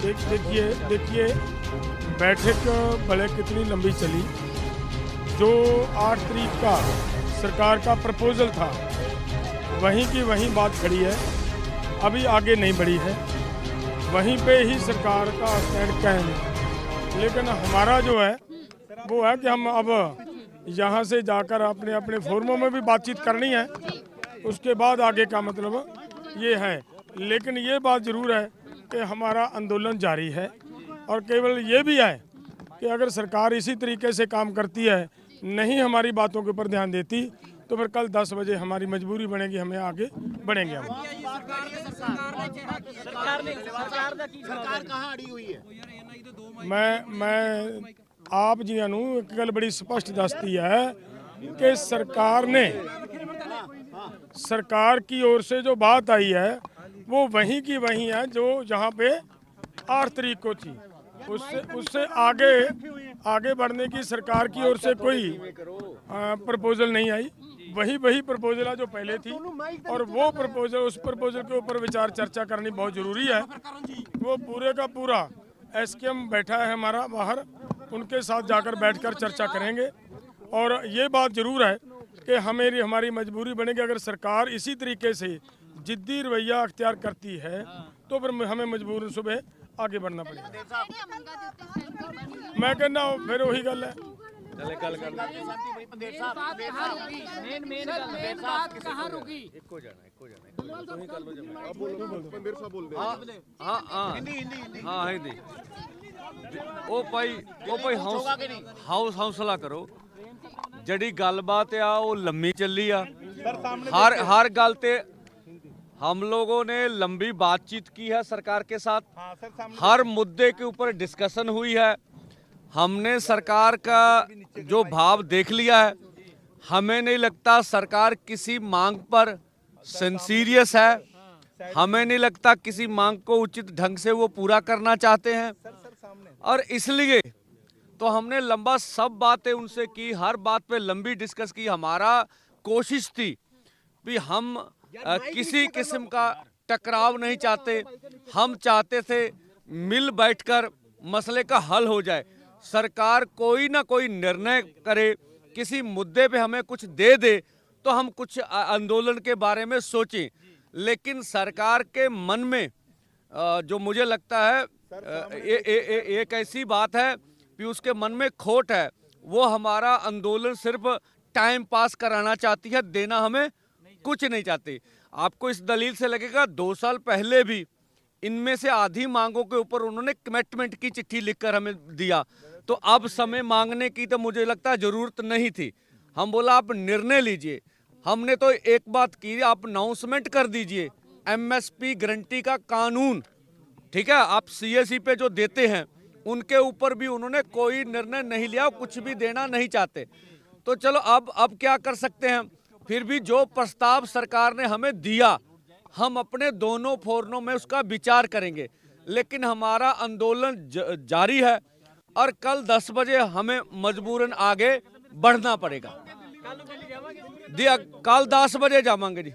देखिए देखिए बैठक भले कितनी लंबी चली, जो 8 तारीख का सरकार का प्रपोजल था वहीं की वहीं बात खड़ी है, अभी आगे नहीं बढ़ी है, वहीं पे ही सरकार का स्टैंड कायम है। लेकिन हमारा जो है वो है कि हम अब यहाँ से जाकर अपने अपने फोरमों में भी बातचीत करनी है, उसके बाद आगे का मतलब ये है। लेकिन ये बात ज़रूर है कि हमारा आंदोलन जारी है और केवल ये भी है कि अगर सरकार इसी तरीके से काम करती है, नहीं हमारी बातों के ऊपर ध्यान देती, तो फिर कल 10 बजे हमारी मजबूरी बनेगी, हमें आगे बढ़ेंगे हम। मैं आप जी नू एक गल बड़ी स्पष्ट दसती है कि सरकार की ओर से जो बात आई है वो वहीं की वहीं है जो जहाँ पे 8 तारीख को थी। उससे आगे बढ़ने की सरकार की ओर से कोई प्रपोजल नहीं आई। वही प्रपोजल है जो पहले थी, और वो उस प्रपोजल के ऊपर विचार चर्चा करनी बहुत ज़रूरी है। वो पूरे का पूरा एसकेएम बैठा है हमारा बाहर, उनके साथ जाकर बैठकर चर्चा करेंगे। और ये बात ज़रूर है कि हमारी मजबूरी बनेगी, अगर सरकार इसी तरीके से जिद्दी रवैया अख्तियार करती है तो फिर हमें मजबूरन सुबह आगे बढ़ना पड़ेगा। मैं कहना फिर वही गल है, हौसला करो। जड़ी गलबात आ वो लम्मी चली आ, हर गल ते हम लोगों ने लंबी बातचीत की है सरकार के साथ, हर मुद्दे के ऊपर डिस्कशन हुई है। हमने सरकार का जो भाव देख लिया है, हमें नहीं लगता सरकार किसी मांग पर सिंसीरियस है, हमें नहीं लगता किसी मांग को उचित ढंग से वो पूरा करना चाहते हैं। और इसलिए तो हमने लंबा सब बातें उनसे की, हर बात पे लंबी डिस्कस की। हमारा कोशिश थी कि हम किसी किस्म का टकराव नहीं चाहते, हम चाहते थे मिल बैठकर मसले का हल हो जाए। सरकार कोई ना कोई निर्णय करे, किसी मुद्दे पे हमें कुछ दे दे तो हम कुछ आंदोलन के बारे में सोचें। लेकिन सरकार के मन में जो मुझे लगता है एक ऐसी बात है कि उसके मन में खोट है, वो हमारा आंदोलन सिर्फ टाइम पास कराना चाहती है, देना हमें कुछ नहीं चाहती। आपको इस दलील से लगेगा 2 साल पहले भी इनमें से आधी मांगों के ऊपर उन्होंने कमिटमेंट की चिट्ठी लिखकर हमें दिया, तो अब समय मांगने की तो मुझे लगता है ज़रूरत नहीं थी। हम बोला आप निर्णय लीजिए। हमने तो एक बात की, आप अनाउंसमेंट कर दीजिए एमएसपी गारंटी का कानून, ठीक है, आप सीएससी पे जो देते हैं उनके ऊपर भी उन्होंने कोई निर्णय नहीं लिया, कुछ भी देना नहीं चाहते। तो चलो अब क्या कर सकते हैं, फिर भी जो प्रस्ताव सरकार ने हमें दिया हम अपने दोनों फोरमों में उसका विचार करेंगे। लेकिन हमारा आंदोलन जारी है और कल 10 बजे हमें मजबूरन आगे बढ़ना पड़ेगा। कल 10 बजे जावांगे जी।